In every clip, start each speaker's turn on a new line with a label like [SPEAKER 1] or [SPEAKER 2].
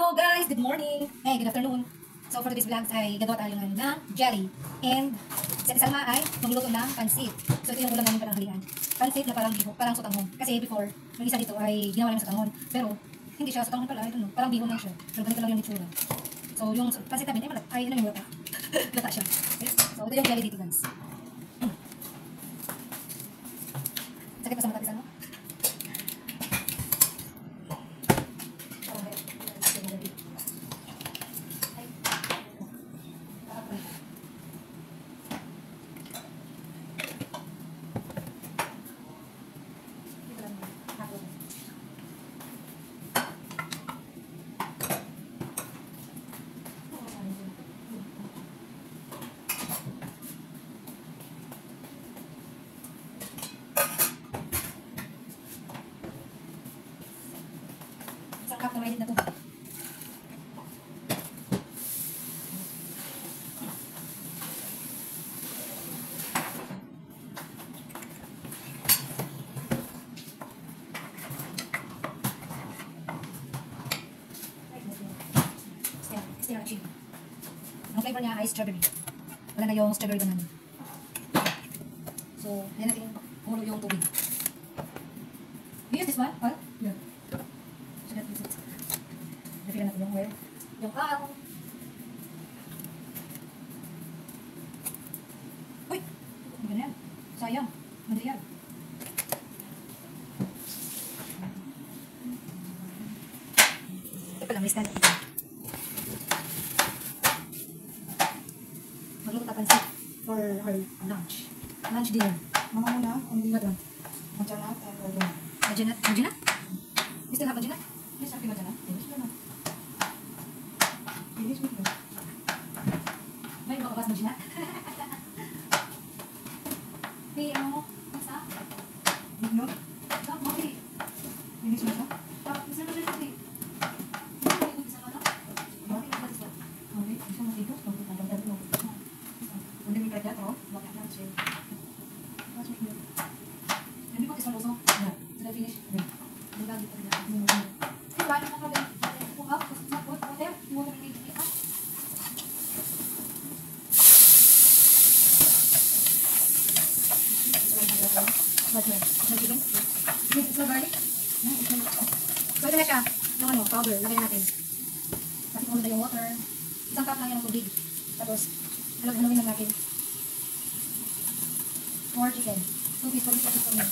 [SPEAKER 1] Hello guys, good morning. Good afternoon. So for today's vlog ay gagawa tayo ng jelly. And si Salma ay magluluto ng pansit. So ito yung ulam namin pananghalian. Pansit na parang sotanghon. Kasi before, yung isa dito ay ginawa namin sotanghon. Pero hindi siya sotanghon pala, ito no, parang bihon lang siya. Pero ganito lang yung itsura. So yung pansit namin ay ano yung lata. Lata siya. Okay? So ito yung jelly dito guys. Sakit pa sa mata, no? Cup na mainit na tubig. Extra chili. Ang flavor niya ay strawberry. Wala na yung strawberry banana. So, yan natin hulo yung tubig. You use this one? Oil? Yeah. So that is it. Nafilan natin yung oil. Yung ang. Uy! Ano ba na yan? Sayang. Madali yan. Ito pala, may stand up ito. Magluto tayo pansit for her lunch. Lunch dinner.
[SPEAKER 2] Mama muna, only
[SPEAKER 1] What one?
[SPEAKER 2] Majanat and Ordon.
[SPEAKER 1] Maginat? Maginat? You still have maginat?
[SPEAKER 2] Yes, happy Majanat. Finish na na. Finish with me.
[SPEAKER 1] May makabas maginat? Hey, ano? Basta?
[SPEAKER 2] No?
[SPEAKER 1] Stop, Mami.
[SPEAKER 2] Finish na siya?
[SPEAKER 1] Stop, isa na rin natin. Isa na lang? Mami, what is that?
[SPEAKER 2] Okay, isa mo dito. Pagkakagandang mo. Hindi mo kaya ito. Bakit lang siya? What's with me?
[SPEAKER 1] Hindi ko kisang luso.
[SPEAKER 2] Yeah.
[SPEAKER 1] Did I finish?
[SPEAKER 2] Yeah.
[SPEAKER 1] Ang lagi pa rin. Hey, why not problem? Kung up, kung not good, whatever. You want to make it up?
[SPEAKER 2] What's that?
[SPEAKER 1] Chicken? Yes, it's so garlic.
[SPEAKER 2] Yeah, it's not.
[SPEAKER 1] So, ito na siya. Yung ano, powder. Lagyan na natin. Tapos ulo na yung water. Isang cup lang yan ng tubig. Tapos, halawin lang natin. More chicken. 2 pieces, 2 pieces na.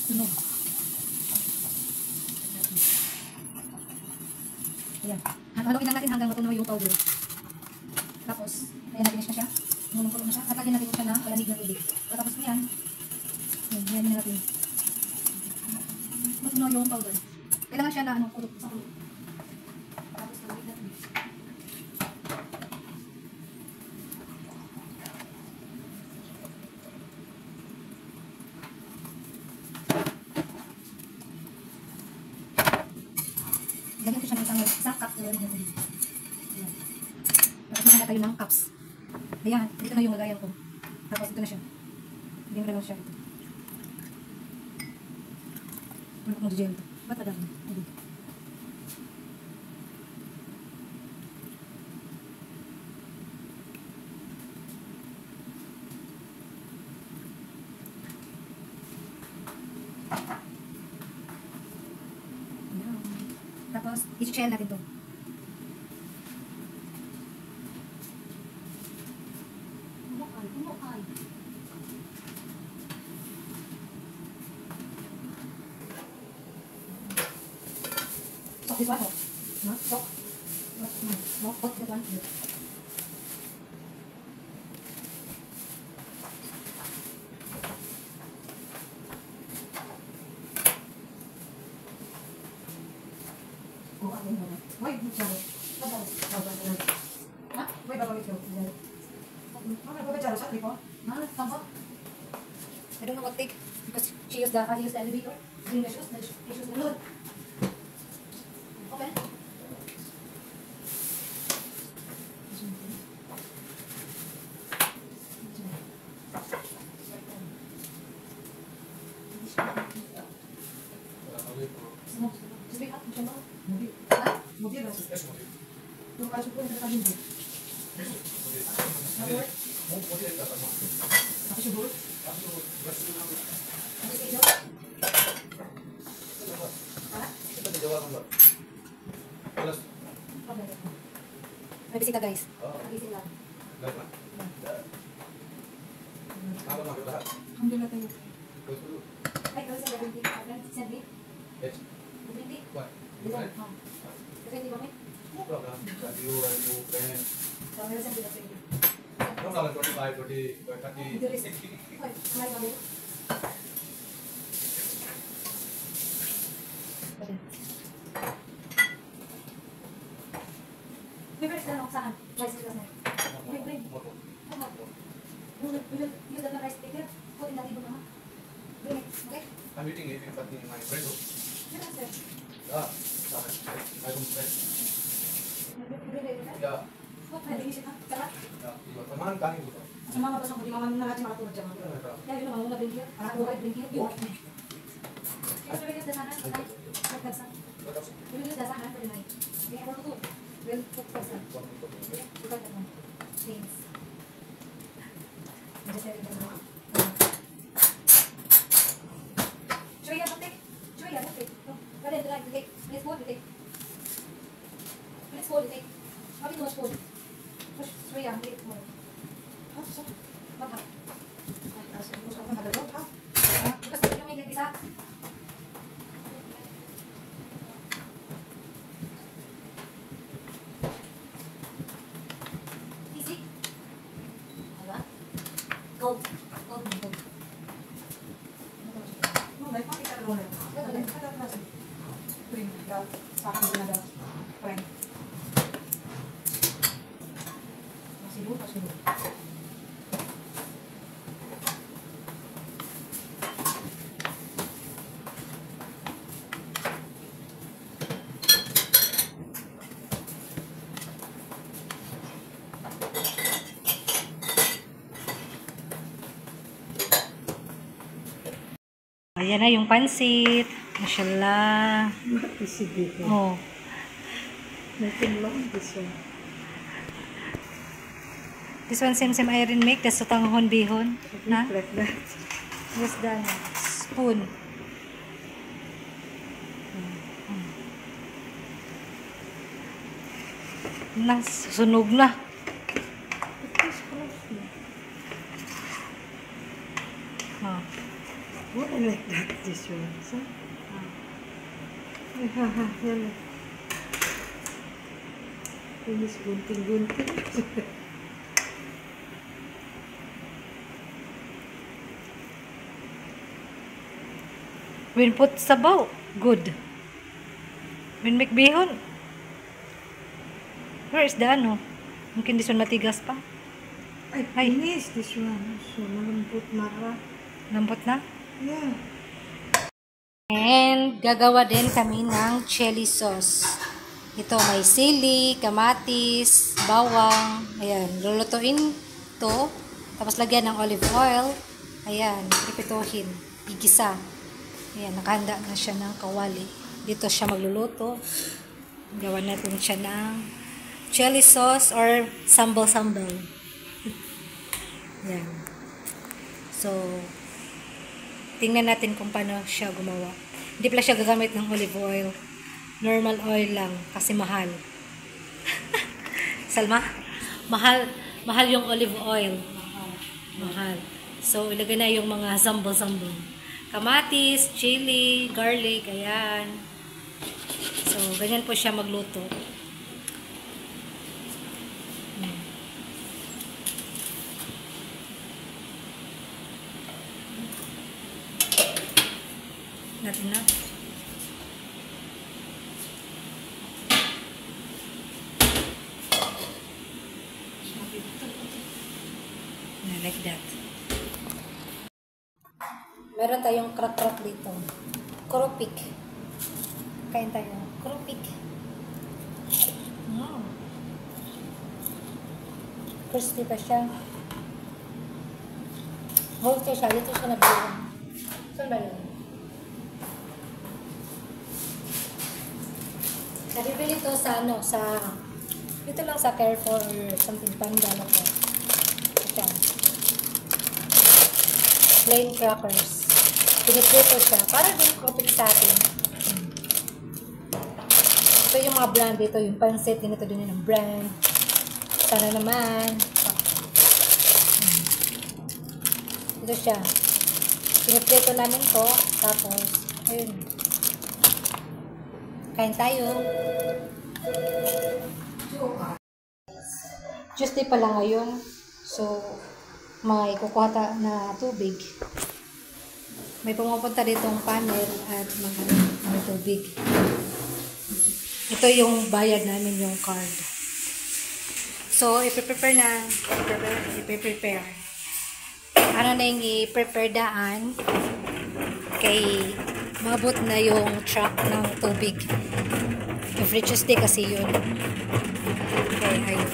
[SPEAKER 1] Tunog. Ayan. Halawin lang natin hanggang matunaw yung powder. Tapos, ayan, na-finish na siya. Nunong-pulo na siya. At lagyan natin siya ng malamig na tubig. Tapos na yan. Ayan na natin. Matunaw yung powder. Kailangan siya na ano, kulog sa kulog. Tapos malamig na tubig. Lagyan ko siya ng isang cup na malamig na tubig. Ayan. Tapos maganda tayo ng cups. Ayan, dito na yung lagayan ko. Tapos ito na siya. Hindi mo lang siya dito. Ano kung mag-gel ito? Ba't na dami? Tubig. Ayan. Tapos, i-shell natin ito. So, this one, oh. No? So, no, put that one here.
[SPEAKER 2] Oh, ano mo na? Why, hindi siya. Ha? Why, babawit ko. Mama, babawit siya. Sa ko.
[SPEAKER 1] Tama. I don't know what take because she used the elevator. Bring the shoes, the shoes load. Open.
[SPEAKER 2] Modelo.
[SPEAKER 3] Es motivo.
[SPEAKER 2] Yung kaso po yung nakalindo.
[SPEAKER 3] Eso, motivo. Motivo está mal.
[SPEAKER 2] Ako siguro.
[SPEAKER 1] Ano sa iyo? Ha?
[SPEAKER 3] Ito di jawaban ba? Alas.
[SPEAKER 1] May bisita guys.
[SPEAKER 3] Oh,
[SPEAKER 1] Nagising lang.
[SPEAKER 3] lahat na. Apa na kita?
[SPEAKER 2] Alhamdulillah tayo.
[SPEAKER 3] Terus dulu.
[SPEAKER 1] Ay, kami sa 70. Sabi?
[SPEAKER 3] Yes.
[SPEAKER 1] 70?
[SPEAKER 3] What?
[SPEAKER 1] Dito.
[SPEAKER 3] Different?
[SPEAKER 1] Oh. 70 ba may?
[SPEAKER 3] No problem. You and you can.
[SPEAKER 1] So, meron sa 70.
[SPEAKER 3] No problem. 25, 20, 30.
[SPEAKER 1] Ay, kamay ba yun? May first na saan? Rice cooker na. Bring.
[SPEAKER 3] Moto.
[SPEAKER 1] You got the rice cooker? Put in the table naman. Bring it. Okay?
[SPEAKER 3] I'm eating it in my friend.
[SPEAKER 1] Yes, sir.
[SPEAKER 3] Yeah. I don't stress.
[SPEAKER 1] Bring it.
[SPEAKER 3] Yeah.
[SPEAKER 1] Oh, pwede isip ha? Sarap.
[SPEAKER 3] Yeah. Iba teman kan itu.
[SPEAKER 2] Sa mga basang ko, di mga nalati makatulog dyan.
[SPEAKER 1] Kaya yun naman, mga bring here. Para buhay, bring here. Yun. Yes, sir, yung dasanan. Pagkasa. Yung dasanan, pwede na yun. Kaya ako ito. Well, pagkasa. Bukan ka naman. Thanks. Just very good. Choya, take. Choya, take. Pwede, take. Let's hold, take. Let's hold, take. How much hold? Push, Choya, take more.
[SPEAKER 2] Ha? Sa?
[SPEAKER 1] Baka.
[SPEAKER 2] Ay, kasi mo sa mga dalaw, ha?
[SPEAKER 1] Bukas yung may isa. Easy. Diba? Gold. Gold. Gold.
[SPEAKER 2] No, dahil pa kita dalaw na. Kada klase. Tuwing daw, sa akin din na daw. Friend. Pasilu, pasilu.
[SPEAKER 1] Ayan na yung pansit. Mashallah.
[SPEAKER 2] Sige ko.
[SPEAKER 1] Oh.
[SPEAKER 2] Nothing long this one.
[SPEAKER 1] This one same iron make. That's sutanghon bihon. Na?
[SPEAKER 2] Like that.
[SPEAKER 1] Yes, done. Spoon. Na, sunog na. Oh.
[SPEAKER 2] What I like that this one. So, ay, ha, yan. Inis gunting-gunting.
[SPEAKER 1] When put sabaw, good. When make bihon, where is the ano? Mungkin di sun matigas pa.
[SPEAKER 2] Ay, finish this one. So, malambot mara.
[SPEAKER 1] Lambot na.
[SPEAKER 2] Yeah.
[SPEAKER 1] And gagawa din kami ng chili sauce. Ito may sili, kamatis, bawang. Ayan, lulutuin to. Tapos lagyan ng olive oil. Ayan, ipituhin. Igisa. Ayan, nakahanda na siya ng kawali. Dito siya magluluto. Gawa natin siya ng chili sauce or sambal-sambal. Ayan. So, tingnan natin kung paano siya gumawa. Hindi pala siya gagamit ng olive oil. Normal oil lang kasi mahal. Salma, mahal yung olive oil. Mahal. So, ilagay na yung mga sambal-sambal. Kamatis, chili, garlic, ayan. So, ganyan po siya magluto. Natin na. Like that. Meron tayong krak-krak dito. Kurupik. Kain tayo. Kurupik. Wow. Crispy pa siya. Healthy siya. Dito siya nabili. Saan ba yun? Nabibili dito sa ano, dito lang sa Carrefour or something, Panda ko. Ito. Plain crackers. Piniprito siya. Para din kopik sa atin. Ito yung mga brand dito. Yung pansit, ganito din yung brand. Sana naman. Ito siya. Piniprito namin to. Tapos, ayun. Kain tayo. Tuesday pa lang ngayon. So, may kukuha na tubig. May pumupunta ditong panel at mga tubig. Ito yung bayad namin, yung card. So, ipiprepare. Ano na yung i-prepare daan kay mabot na yung truck ng tubig. Every Tuesday kasi yun. Okay, ayun.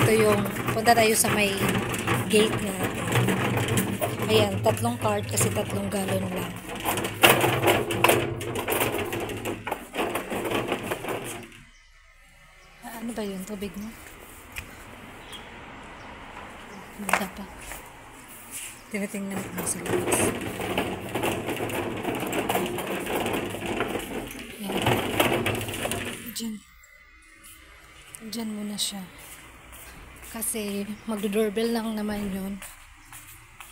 [SPEAKER 1] Ito yung, punta tayo sa may gate na. Ayan, 3 card kasi 3 galon lang. Ano ba yun? Tubig mo? Maganda pa. Tinitingnan ko sa labas. Diyan muna siya. Kasi magdo-doorbell lang naman yun.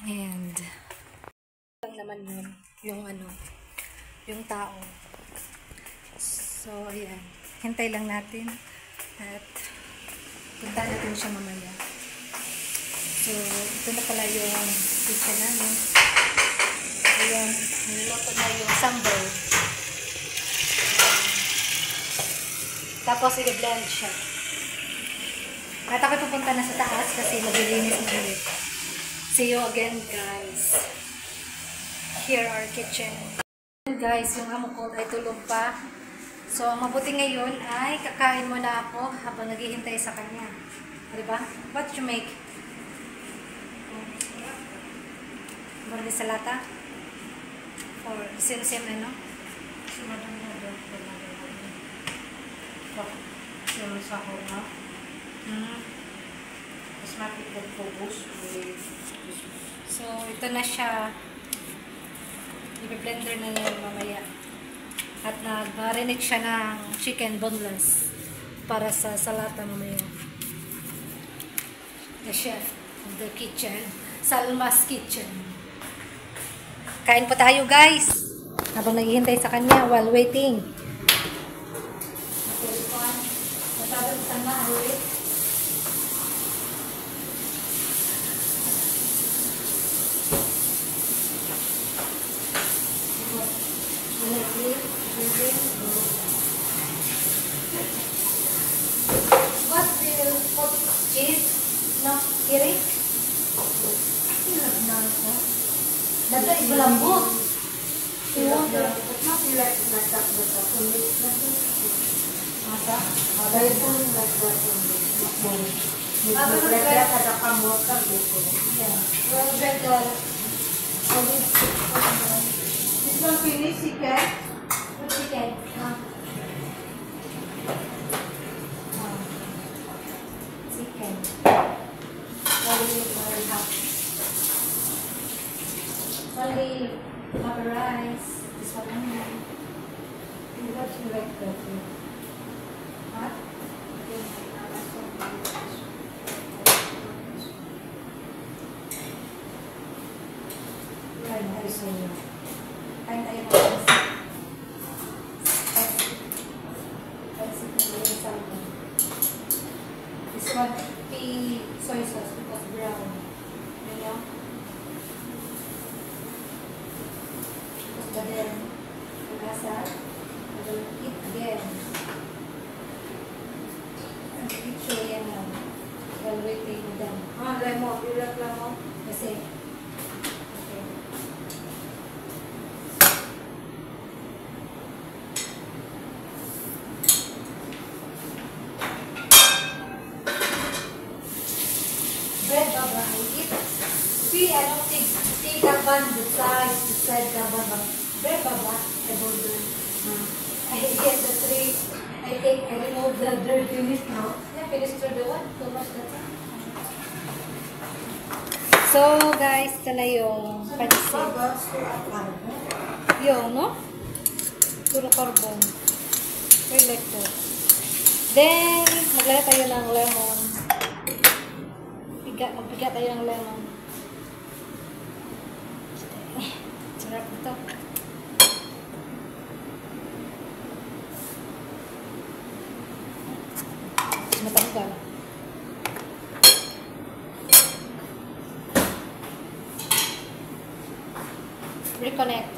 [SPEAKER 1] And lang naman yun. Yung ano, yung tao. So, ayan. Hintay lang natin. At punta natin siya mamaya. So, ito na pala yung pizza namin. Ayan. Niluto na yung sambar. Tapos, i-blend siya. At ako pupunta na sa taas kasi maglilinis na ulit. See you again, guys. Here our kitchen. Guys, yung amo ko ay tulog pa. So, ang mabuti ngayon ay kakain muna ako habang naghihintay sa kanya. Diba? What you make? Barbi salata? Or sim-sim ano?
[SPEAKER 2] Yung sahur na. Mas mapipag-focus.
[SPEAKER 1] So, ito na siya. I-blender na yan mamaya. At nag-marinate siya ng chicken boneless para sa salata mamaya. The chef of the kitchen. Salma's Kitchen. Kain po tayo, guys. Habang naghihintay sa kanya while waiting. Masabi sa Salma, wait. What will put cheese? No, kiri? Dada ibalambot. Masa? Well, bread
[SPEAKER 2] This one finish, chicken.
[SPEAKER 1] chicken. Chicken. Only have rice. This one only.
[SPEAKER 2] What you like that?
[SPEAKER 1] Huh?
[SPEAKER 2] Kain tayo sa inyo.
[SPEAKER 1] Kain tayo ng pansit. Pansit na yung salmon. This one, soy sauce because brown. You know? But then, ang asal, I will eat again. And eat siya yan lang. While waiting for them.
[SPEAKER 2] Lemon. You like lemon?
[SPEAKER 1] Kasi, okay. Bread baba, I eat. Kaban, beside kaban. Bread baba, I will do. I get the 3 I remove the dirt finish now. Yeah, finish through the one. Too much that's it. So guys, ito na yung pansit. Yung, no? Puro carbon. I like that. Then, maglala tayo ng lemon. Magpiga tayo ng lemon. Sarap ito. Matanggal. Reconnect.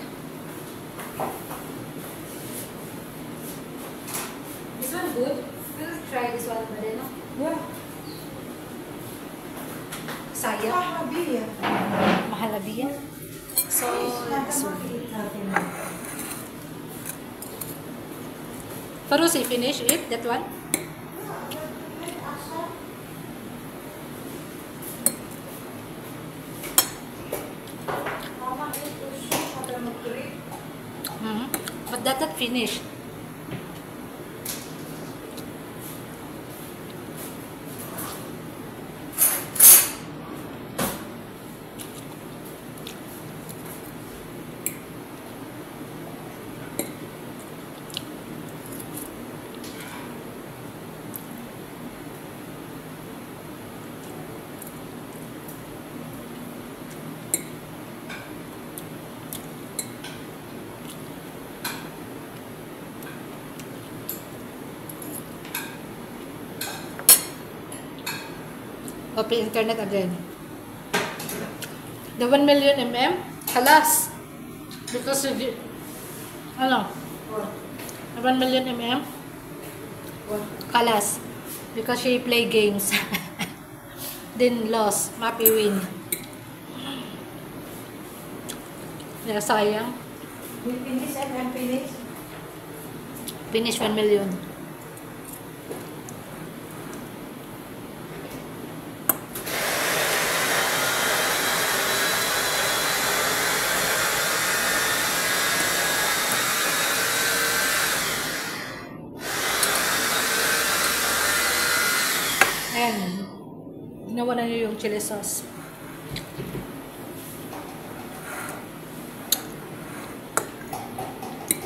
[SPEAKER 1] This one good. We'll try this one, Madeno.
[SPEAKER 2] Yeah.
[SPEAKER 1] Sayang.
[SPEAKER 2] Mahabi yan.
[SPEAKER 1] Mahalabi yan. So, this one. Farusi, finish it, that one? But that not finished. Open internet again. The 1 million mm, halas. Because ano? The 1 million mm, halas. Because she play games. Then lost. Mappy win. Yeah, sayang.
[SPEAKER 2] We finish and unfinish.
[SPEAKER 1] Finish 1 million. Ayan. Ginawa na niyo yung chili sauce.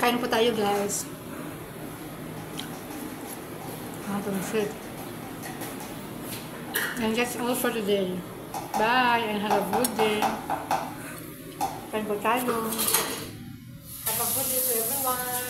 [SPEAKER 1] Kain po tayo, guys. Perfect. And that's all for today. Bye and have a good day. Kain po tayo. Have a good day to everyone.